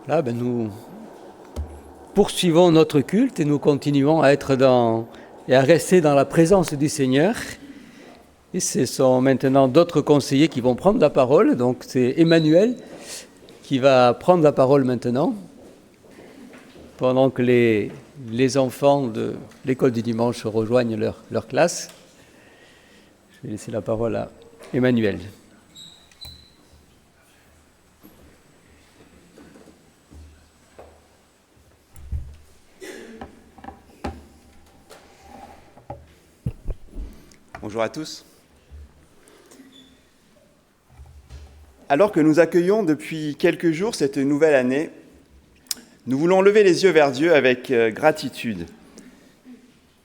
Là, nous poursuivons notre culte et nous continuons à être et à rester dans la présence du Seigneur. Et ce sont maintenant d'autres conseillers qui vont prendre la parole. Donc c'est Emmanuel qui va prendre la parole maintenant, pendant que les enfants de l'école du dimanche rejoignent leur classe. Je vais laisser la parole à Emmanuel. Bonjour à tous. Alors que nous accueillons depuis quelques jours cette nouvelle année, nous voulons lever les yeux vers Dieu avec gratitude.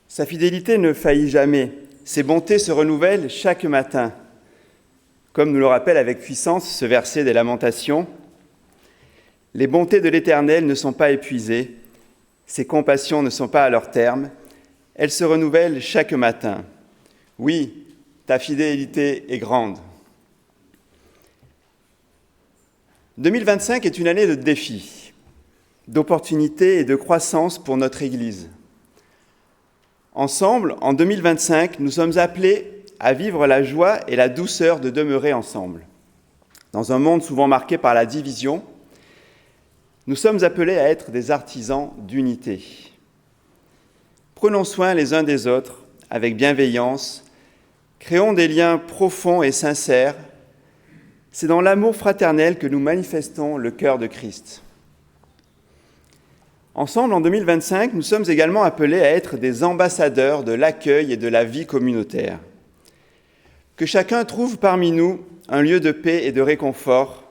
Sa fidélité ne faillit jamais, ses bontés se renouvellent chaque matin. Comme nous le rappelle avec puissance ce verset des Lamentations, « Les bontés de l'Éternel ne sont pas épuisées, ses compassions ne sont pas à leur terme, elles se renouvellent chaque matin. » Oui, ta fidélité est grande. 2025 est une année de défis, d'opportunités et de croissance pour notre Église. Ensemble, en 2025, nous sommes appelés à vivre la joie et la douceur de demeurer ensemble. Dans un monde souvent marqué par la division, nous sommes appelés à être des artisans d'unité. Prenons soin les uns des autres avec bienveillance. Créons des liens profonds et sincères. C'est dans l'amour fraternel que nous manifestons le cœur de Christ. Ensemble, en 2025, nous sommes également appelés à être des ambassadeurs de l'accueil et de la vie communautaire. Que chacun trouve parmi nous un lieu de paix et de réconfort,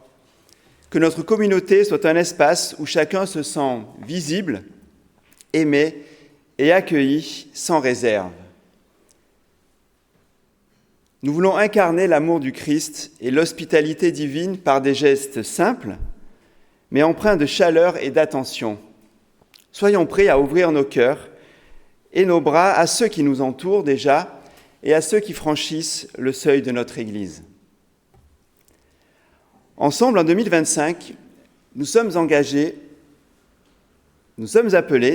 que notre communauté soit un espace où chacun se sent visible, aimé et accueilli sans réserve. Nous voulons incarner l'amour du Christ et l'hospitalité divine par des gestes simples, mais empreints de chaleur et d'attention. Soyons prêts à ouvrir nos cœurs et nos bras à ceux qui nous entourent déjà et à ceux qui franchissent le seuil de notre Église. Ensemble, en 2025, nous sommes appelés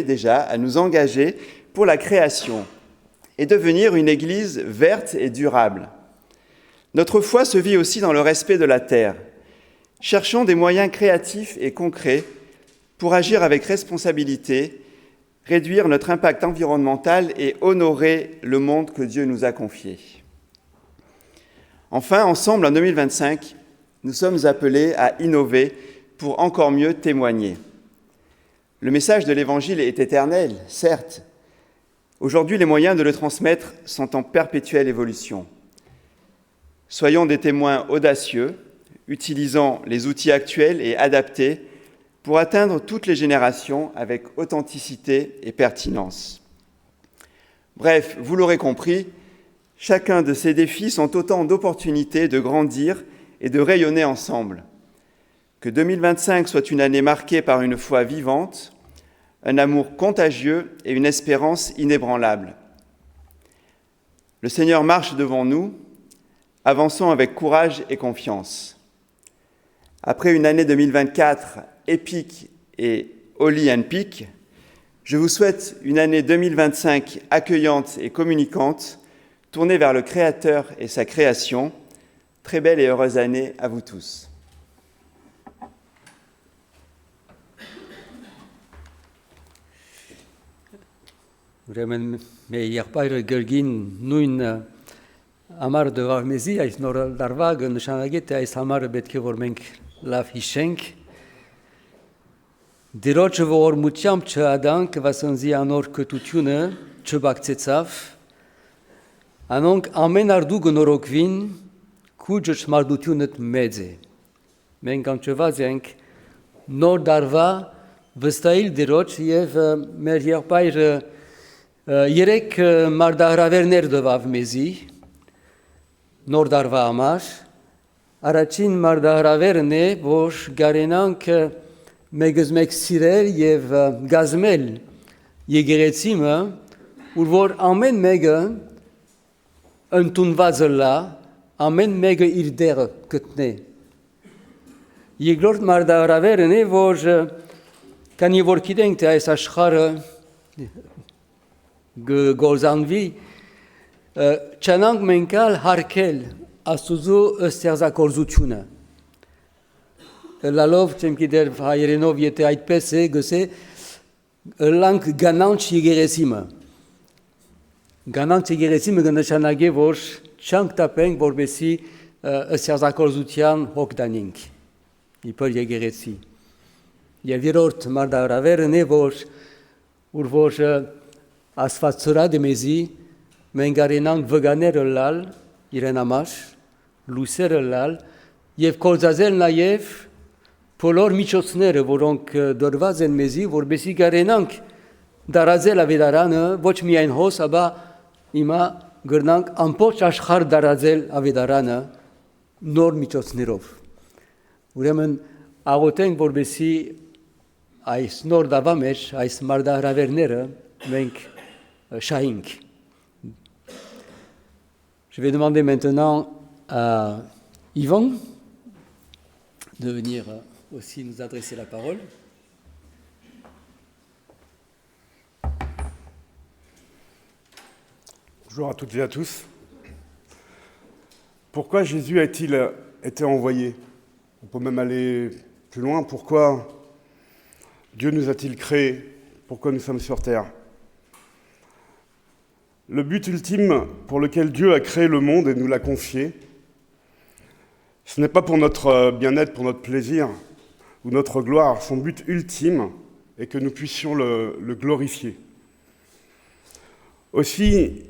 déjà à nous engager pour la création et devenir une Église verte et durable. Notre foi se vit aussi dans le respect de la terre. Cherchons des moyens créatifs et concrets pour agir avec responsabilité, réduire notre impact environnemental et honorer le monde que Dieu nous a confié. Enfin, ensemble, en 2025, nous sommes appelés à innover pour encore mieux témoigner. Le message de l'Évangile est éternel, certes. Aujourd'hui, les moyens de le transmettre sont en perpétuelle évolution. Soyons des témoins audacieux, utilisant les outils actuels et adaptés pour atteindre toutes les générations avec authenticité et pertinence. Bref, vous l'aurez compris, chacun de ces défis sont autant d'opportunités de grandir et de rayonner ensemble. Que 2025 soit une année marquée par une foi vivante, un amour contagieux et une espérance inébranlable. Le Seigneur marche devant nous, avançons avec courage et confiance. Après une année 2024 épique et holy and peak, je vous souhaite une année 2025 accueillante et communicante, tournée vers le Créateur et sa création. Très belle et heureuse année à vous tous. Ուրեմն մեր եղբայրը Գերգին նույն ամառը դվավ մեզի այս նոր դարվա նշանակի թե այս համարը պետք է որ մենք լավ հիշենք Դիրոջը ողորմությամբ չադանք վասնզի անոր կտությունը չբակցեցավ անոնք ամեն արդու գնորոքվին քու ճշմարտությունը մեծ է մենք անջված ենք նոր դարվա վստահիլ Դիրոջ եւ մեր եղբայրը Երեք մարդահրավերներ տվավ մեզի նոր դարվա համար առաջին մարդահրավերն է որ գարենանք մեկ սիրել եւ գազմել եկեղեցիմը ուր որ ամեն մեկը ընդունված լա ամեն մեկը իր դերը գտնե Երկրորդ մարտահրավերն է, որ քանի որ գիտենք, թե այս աշխարհը գործանվի, չանանք մենք հարկել Աստուծո ստեղծագործությունը։ Լալով, չեմ գիտեր հայերենով, եթե այդպես է, գսե, լանք գանանչ եկեղեցիմը։ Գանանչ եկեղեցիմը կնշանակի, որ չանք տապենք, որպեսի ստեղծագործության հոգ տանենք, իբր եկեղեցի։ Եվ երրորդ մարտահրավերն է, որ Աստված ծրած է մեզի, մենք արենանք վգաները լալ իրեն համար, լույսերը լալ եւ կործածել նաեւ բոլոր միջոցները, որոնք դրված են մեզի, որպեսզի կարենանք դարաձել ավետարանը ոչ միայն հոս, ապա հիմա գրնանք ամբողջ աշխարհ դարաձել ավետարանը նոր միջոցներով։ Ուրեմն աղոթենք, որպեսզի այս նոր դավա մեջ այս մարտահրավերները մենք շահենք։ Je vais demander maintenant à Yvan de venir aussi nous adresser la parole. Bonjour à toutes et à tous. Pourquoi Jésus a-t-il été envoyé? On peut même aller plus loin. Pourquoi Dieu nous a-t-il créés? Pourquoi nous sommes sur terre? Le but ultime pour lequel Dieu a créé le monde et nous l'a confié, ce n'est pas pour notre bien-être, pour notre plaisir ou notre gloire. Son but ultime est que nous puissions le glorifier. Aussi,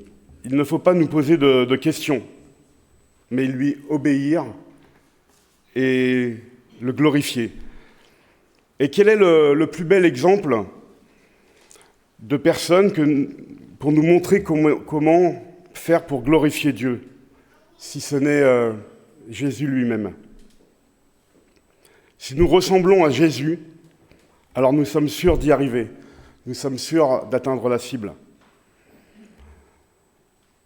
il ne faut pas nous poser de questions, mais lui obéir et le glorifier. Et quel est le plus bel exemple de personnes pour nous montrer comment faire pour glorifier Dieu, si ce n'est Jésus lui-même. Si nous ressemblons à Jésus, alors nous sommes sûrs d'y arriver, nous sommes sûrs d'atteindre la cible.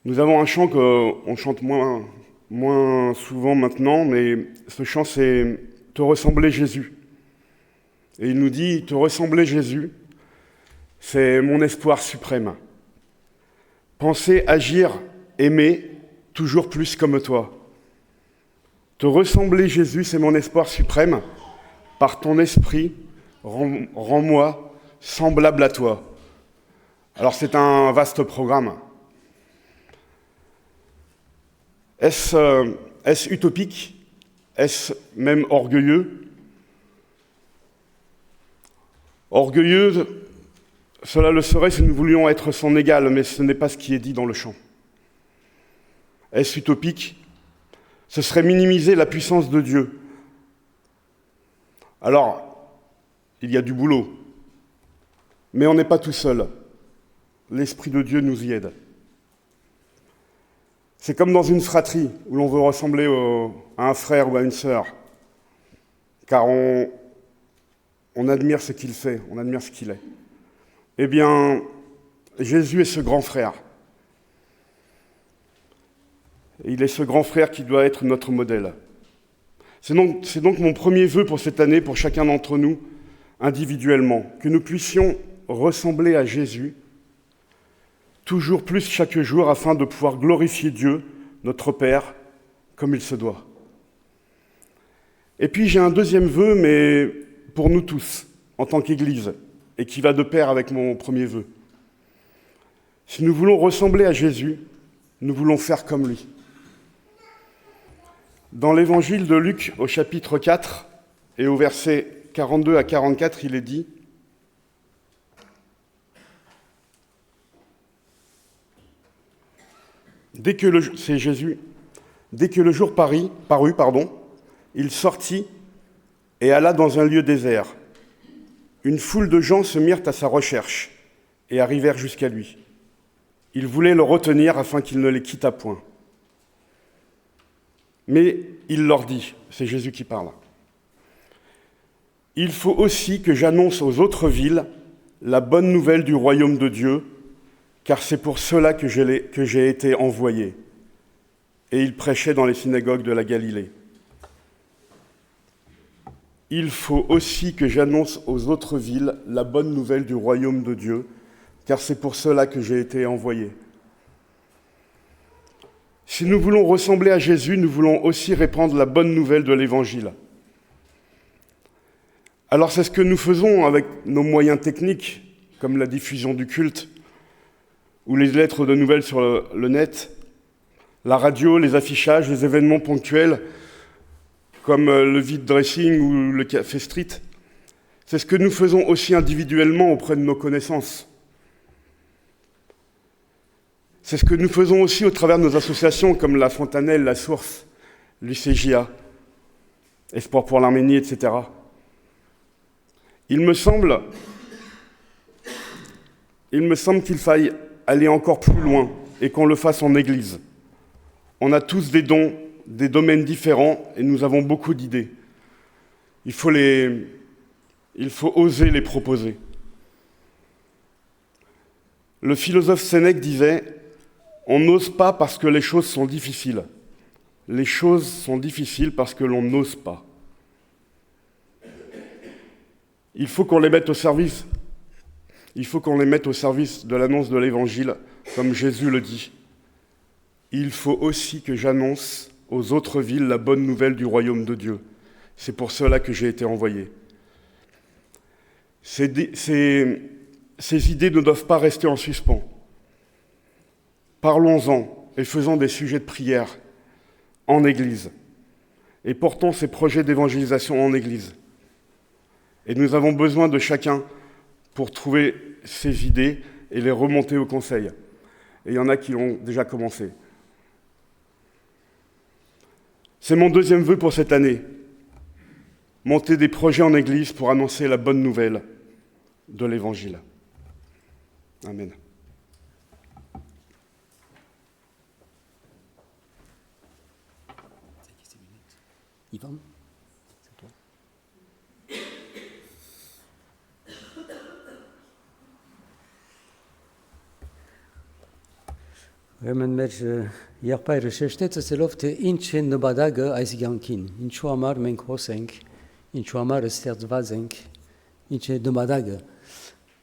Nous avons un chant qu'on chante moins souvent maintenant, mais ce chant c'est « Te ressembler Jésus ». Et il nous dit « Te ressembler Jésus ». C'est mon espoir suprême. Penser, agir, aimer, toujours plus comme toi. Te ressembler, Jésus, c'est mon espoir suprême. Par ton esprit, rends-moi semblable à toi. Alors c'est un vaste programme. Est-ce utopique? Est-ce même orgueilleux? Orgueilleux, cela le serait si nous voulions être son égal, mais ce n'est pas ce qui est dit dans le chant. Est-ce utopique? Ce serait minimiser la puissance de Dieu. Alors, il y a du boulot, mais on n'est pas tout seul. L'Esprit de Dieu nous y aide. C'est comme dans une fratrie où l'on veut ressembler à un frère ou à une sœur, car on admire ce qu'il fait, on admire ce qu'il est. Eh bien, Jésus est ce grand frère. Il est ce grand frère qui doit être notre modèle. C'est donc mon premier vœu pour cette année, pour chacun d'entre nous, individuellement, que nous puissions ressembler à Jésus toujours plus chaque jour afin de pouvoir glorifier Dieu, notre Père, comme il se doit. Et puis j'ai un deuxième vœu, mais pour nous tous, en tant qu'Église, et qui va de pair avec mon premier vœu. Si nous voulons ressembler à Jésus, nous voulons faire comme lui. Dans l'évangile de Luc, au chapitre 4, et au verset 42 à 44, il est dit c'est Jésus, dès que le jour parut, il sortit et alla dans un lieu désert. Une foule de gens se mirent à sa recherche et arrivèrent jusqu'à lui. Ils voulaient le retenir afin qu'il ne les quittât point. Mais il leur dit, c'est Jésus qui parle, « Il faut aussi que j'annonce aux autres villes la bonne nouvelle du royaume de Dieu, car c'est pour cela que j'ai été envoyé. » Et il prêchait dans les synagogues de la Galilée. il faut aussi que j'annonce aux autres villes la bonne nouvelle du royaume de Dieu, car c'est pour cela que j'ai été envoyé. Si nous voulons ressembler à Jésus, nous voulons aussi répandre la bonne nouvelle de l'Évangile. Alors c'est ce que nous faisons avec nos moyens techniques, comme la diffusion du culte, ou les lettres de nouvelles sur le net, la radio, les affichages, les événements ponctuels, comme le vide dressing ou le café street. C'est ce que nous faisons aussi individuellement auprès de nos connaissances. C'est ce que nous faisons aussi au travers de nos associations comme la Fontanelle, la Source, l'UCJA, Espoir pour l'Arménie, etc. Il me semble qu'il faille aller encore plus loin et qu'on le fasse en Église. On a tous des dons, des domaines différents et nous avons beaucoup d'idées. Il faut oser les proposer. Le philosophe Sénèque disait « On n'ose pas parce que les choses sont difficiles. Les choses sont difficiles parce que l'on n'ose pas. » Il faut qu'on les mette au service. Il faut qu'on les mette au service de l'annonce de l'Évangile, comme Jésus le dit. Il faut aussi que j'annonce aux autres villes la bonne nouvelle du royaume de Dieu. C'est pour cela que j'ai été envoyé. Ces idées ne doivent pas rester en suspens. Parlons-en et faisons des sujets de prière en Église. Et portons ces projets d'évangélisation en Église. Et nous avons besoin de chacun pour trouver ces idées et les remonter au Conseil. Et il y en a qui ont déjà commencé. C'est mon deuxième vœu pour cette année. Monter des projets en Église pour annoncer la bonne nouvelle de l'Évangile. Amen. Ivan, c'est toi. Ուրեմն մեր եղբայրը շեշտեց ասելով, թե ինչ է նպատակը այս կյանքին, ինչու համար մենք հոս ենք, ինչու համար ստեղծված ենք, ինչ է նպատակը։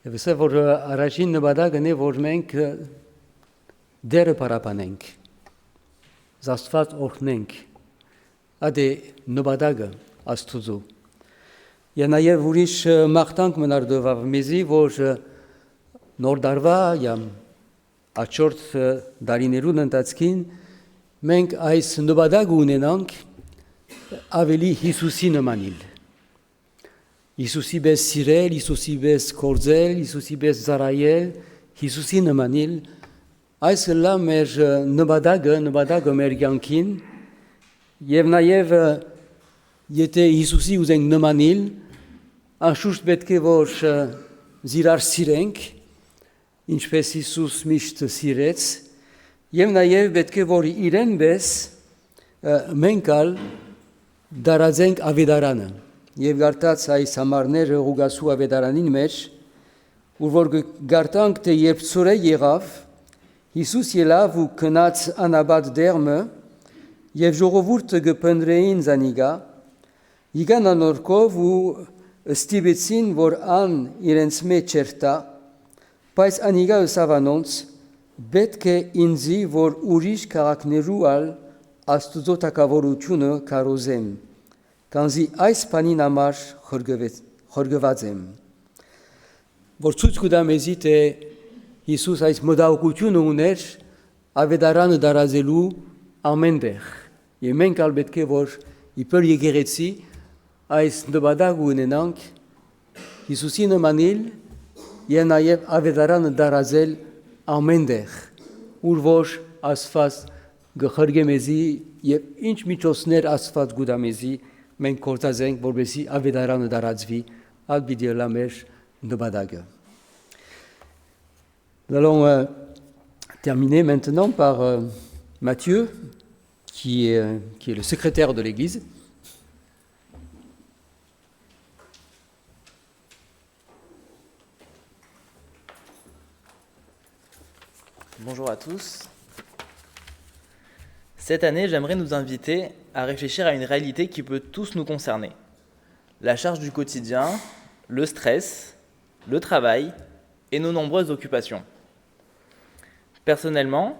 Եվ ասա, որ առաջին նպատակն է, որ մենք դերը պարապանենք, Աստված օրհնենք, ադե նպատակը Աստուծո։ Եվ նաև ուրիշ մաղթանք մնարդով մեզի, որ նոր դարվա կամ Աչորդ դարիներուն ընթացքին մենք այս նպատակ ունենանք ավելի Հիսուսի նմանիլ։ Հիսուսի պես սիրել, Հիսուսի պես գործել, Հիսուսի պես ծառայել, Հիսուսի նմանիլ։ Այս լա մեր նպատակը մեր կյանքին եւ նաեւ եթե Հիսուսի ուզենք նմանիլ, անշուշտ պետք է որ զիրար սիրենք ինչպես Հիսուս միշտ սիրեց, եւ նաեւ պետք է որ իրեն պես մենք ալ դարածենք ավետարանը։ Եվ գարտած այս համարները Ղուգասու ավետարանին մեջ, որ գարտանք թե երբ ծորե եղավ, Հիսուս ելավ ու քնած անաբադ դերմը եւ ժողովուրդը գպնդրեին զանիգա, եկան անորքով ու ստիպեցին որ ան իրենց մեջ չերտա, բայց անիգա ըսավանոնց պետք է ինձի որ ուրիշ քաղաքներու ալ Աստուծո թագավորությունը կարոզեմ, կանզի այս բանին համար խորգված եմ։ Որ ցույց կտա մեզի թե Հիսուս այս մտահոգությունը ուներ ավետարանը դարազելու ամեն տեղ։ Եվ մենք ալ պետք է որ իբր եկեղեցի այս նպատակ ունենանք Հիսուսի նմանիլ եւ նաեւ ավետարանը դարազել ամեն տեղ, ուր որ Աստված գխրգե մեզի եւ ինչ միջոցներ Աստված գուտա մեզի մենք կործածենք որպեսզի ավետարանը դարածվի ալբիդիելա մեր նպատակը։ Nous allons terminer maintenant par Matthieu, qui est le secrétaire de l'Église. Bonjour à tous. Cette année, j'aimerais nous inviter à réfléchir à une réalité qui peut tous nous concerner, la charge du quotidien, le stress, le travail et nos nombreuses occupations. Personnellement,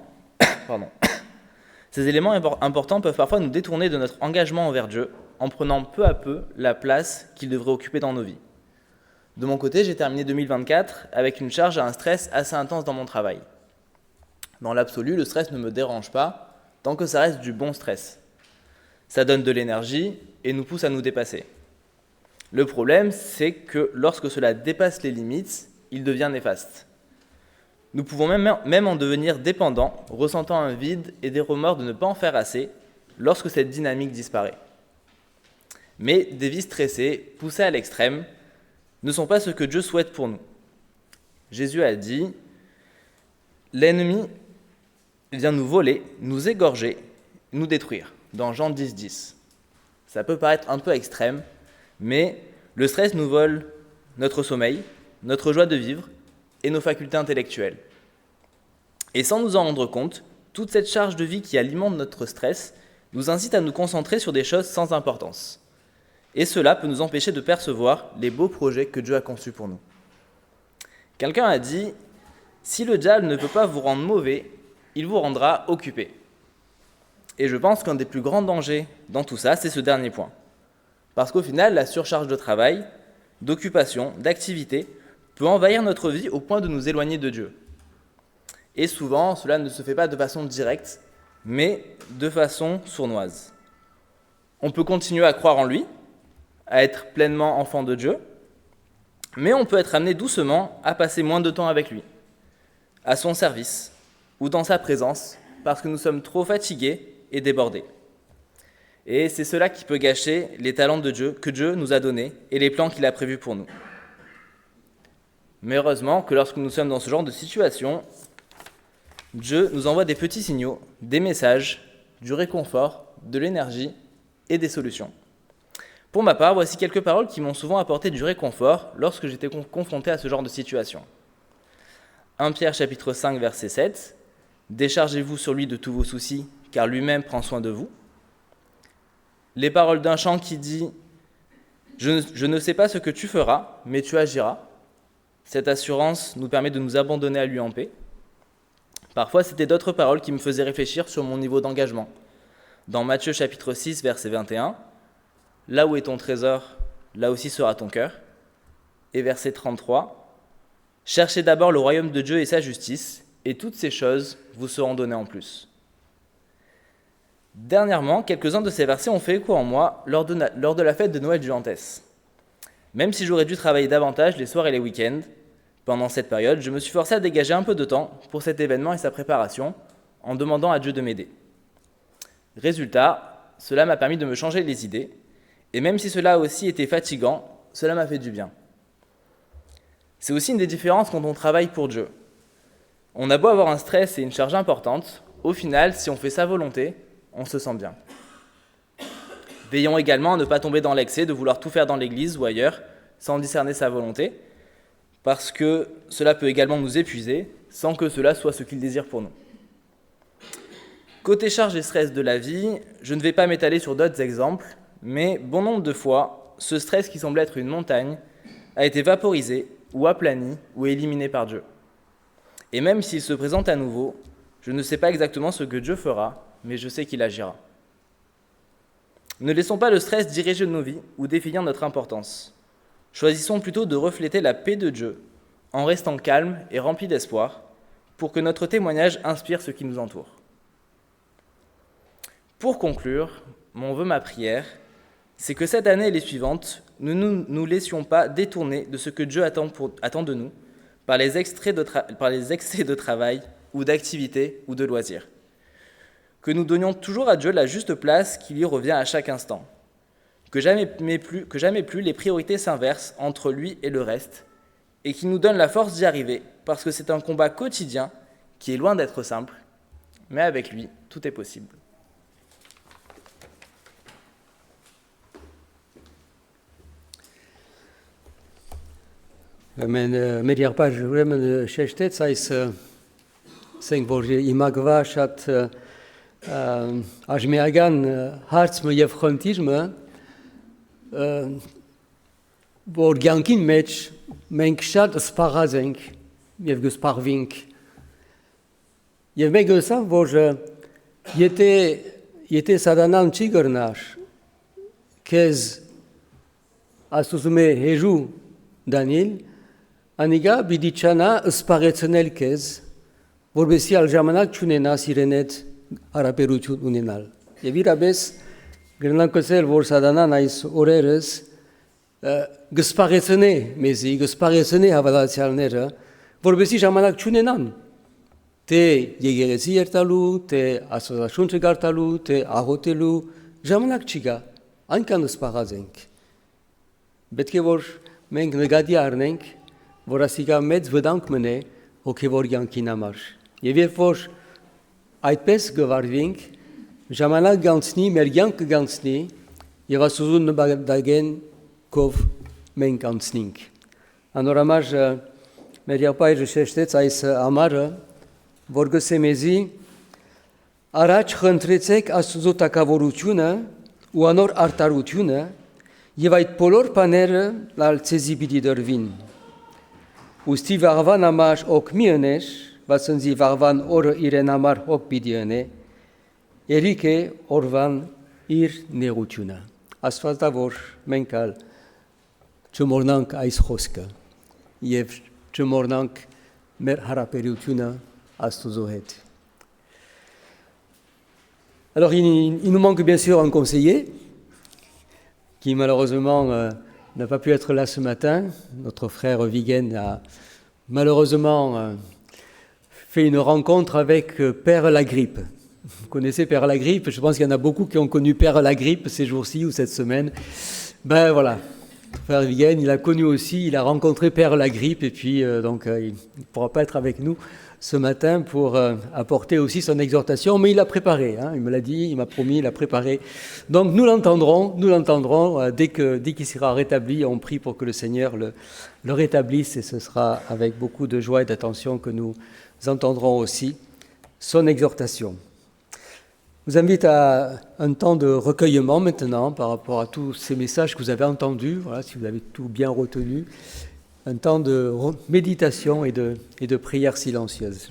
ces éléments importants peuvent parfois nous détourner de notre engagement envers Dieu en prenant peu à peu la place qu'il devrait occuper dans nos vies. De mon côté, j'ai terminé 2024 avec une charge et un stress assez intense dans mon travail. Dans l'absolu, le stress ne me dérange pas tant que ça reste du bon stress. Ça donne de l'énergie et nous pousse à nous dépasser. Le problème, c'est que lorsque cela dépasse les limites, il devient néfaste. Nous pouvons même en devenir dépendants, ressentant un vide et des remords de ne pas en faire assez lorsque cette dynamique disparaît. Mais des vies stressées, poussées à l'extrême, ne sont pas ce que Dieu souhaite pour nous. Jésus a dit « L'ennemi vient nous voler, nous égorger, nous détruire » dans Jean 10,10. Ça peut paraître un peu extrême, mais le stress nous vole notre sommeil, notre joie de vivre et nos facultés intellectuelles. Et sans nous en rendre compte, toute cette charge de vie qui alimente notre stress nous incite à nous concentrer sur des choses sans importance. Et cela peut nous empêcher de percevoir les beaux projets que Dieu a conçus pour nous. Quelqu'un a dit « Si le diable ne peut pas vous rendre mauvais, il vous rendra occupé ». Et je pense qu'un des plus grands dangers dans tout ça, c'est ce dernier point. Parce qu'au final, la surcharge de travail, d'occupation, d'activité peut envahir notre vie au point de nous éloigner de Dieu. Et souvent, cela ne se fait pas de façon directe, mais de façon sournoise. On peut continuer à croire en lui, à être pleinement enfant de Dieu, mais on peut être amené doucement à passer moins de temps avec lui, à son service ou dans sa présence, parce que nous sommes trop fatigués et débordés. Et c'est cela qui peut gâcher les talents de Dieu que Dieu nous a donnés et les plans qu'il a prévus pour nous. Mais heureusement que lorsque nous sommes dans ce genre de situation, Dieu nous envoie des petits signaux, des messages, du réconfort, de l'énergie et des solutions. Pour ma part, voici quelques paroles qui m'ont souvent apporté du réconfort lorsque j'étais confronté à ce genre de situation. 1 Pierre chapitre 5 verset 7, « Déchargez-vous sur lui de tous vos soucis, car lui-même prend soin de vous. » Les paroles d'un chant qui dit « Je ne sais pas ce que tu feras, mais tu agiras. » Cette assurance nous permet de nous abandonner à lui en paix. Parfois, c'était d'autres paroles qui me faisaient réfléchir sur mon niveau d'engagement. Dans Matthieu chapitre 6, verset 21, « Là où est ton trésor, là aussi sera ton cœur. » Et verset 33, « Cherchez d'abord le royaume de Dieu et sa justice, et toutes ces choses vous seront données en plus. » Dernièrement, quelques-uns de ces versets ont fait écho en moi lors de la fête de Noël du Jantès. Même si j'aurais dû travailler davantage les soirs et les week-ends, pendant cette période, je me suis forcé à dégager un peu de temps pour cet événement et sa préparation, en demandant à Dieu de m'aider. Résultat, cela m'a permis de me changer les idées, et même si cela a aussi été fatigant, cela m'a fait du bien. C'est aussi une des différences quand on travaille pour Dieu. On a beau avoir un stress et une charge importante, au final, si on fait sa volonté, on se sent bien. Veillons également à ne pas tomber dans l'excès de vouloir tout faire dans l'église ou ailleurs, sans discerner sa volonté, parce que cela peut également nous épuiser, sans que cela soit ce qu'il désire pour nous. Côté charge et stress de la vie, je ne vais pas m'étaler sur d'autres exemples, mais bon nombre de fois, ce stress qui semble être une montagne a été vaporisé ou aplani ou éliminé par Dieu. Et même s'il se présente à nouveau, je ne sais pas exactement ce que Dieu fera, mais je sais qu'il agira. Ne laissons pas le stress diriger nos vies ou définir notre importance. Choisissons plutôt de refléter la paix de Dieu en restant calmes et remplis d'espoir pour que notre témoignage inspire ceux qui nous entourent. Pour conclure, mon vœu, ma prière, c'est que cette année et les suivantes, nous ne nous laissions pas détourner de ce que Dieu attend de nous par les excès de travail ou d'activité ou de loisirs. Que nous donnions toujours à Dieu la juste place qui lui revient à chaque instant. Que jamais plus les priorités s'inversent entre lui et le reste, et qu'il nous donne la force d'y arriver, parce que c'est un combat quotidien qui est loin d'être simple, mais avec lui, tout est possible. Men medjárpás remen šeštet, սենք որ իմագվա շատ աժմիագան հարցը եւ խնդիրը vor giankin meci, menkșat sparazenk, jev gesparvink. Jev megăsa vor jete sadanan cigărnaș, kez asuzume heju Daniel, aniga bidicana sparețenel kez, vorbesi al jamanak ciunena sirenet araperuciun unenal. Jevira bes, grenlan căsel vor sadanan ais oreres, găsparețene mezi, găsparețene havalațial neră, vorbesi jamanak ciunenan. Te jegerezi iertalu, te asociațiun cegartalu, te ahotelu, jamanak ciga, ancan sparazenk. Betke vor menk negadi arnenk, vor asiga med vădank mene, o che vor giankin marș. Jevir vor aipes găvarvink, jamanak gansni, mergiank gansni, jeva suzun badagen kov menk gansnink. Anoramaj meriapai rășeșteți ais amară, vor găsemezi araci hântrețec asuzuta cavoruciună, uanor artaruciună, jevait polor paneră la alțezibidi dărvin. Usti varvan amaș ok mieneș, va sânzi varvan oră irenamar ok bidiene, erike orvan ir neruciună. Asfalta vor mencal, ciumornanc ais hoscă, jev ciumornanc mer haraperiuciună astuzohet. Alors il nous manque bien sûr un conseiller qui malheureusement n'a pas pu être là ce matin. Notre frère Vigen a malheureusement fait une rencontre avec Père Lagrippe. Vous connaissez Père Lagrippe? Je pense qu'il y en a beaucoup qui ont connu Père Lagrippe ces jours-ci ou cette semaine. Ben voilà, Frère Vigen, il a connu aussi, il a rencontré Père Lagrippe et puis donc il ne pourra pas être avec nous ce matin pour apporter aussi son exhortation, mais il l'a préparé, hein, il me l'a dit, il m'a promis, il l'a préparé. Donc nous l'entendrons dès qu'il sera rétabli, on prie pour que le Seigneur le rétablisse et ce sera avec beaucoup de joie et d'attention que nous entendrons aussi son exhortation. Je vous invite à un temps de recueillement maintenant par rapport à tous ces messages que vous avez entendus, voilà, si vous avez tout bien retenu. Un temps de méditation et de prière silencieuse.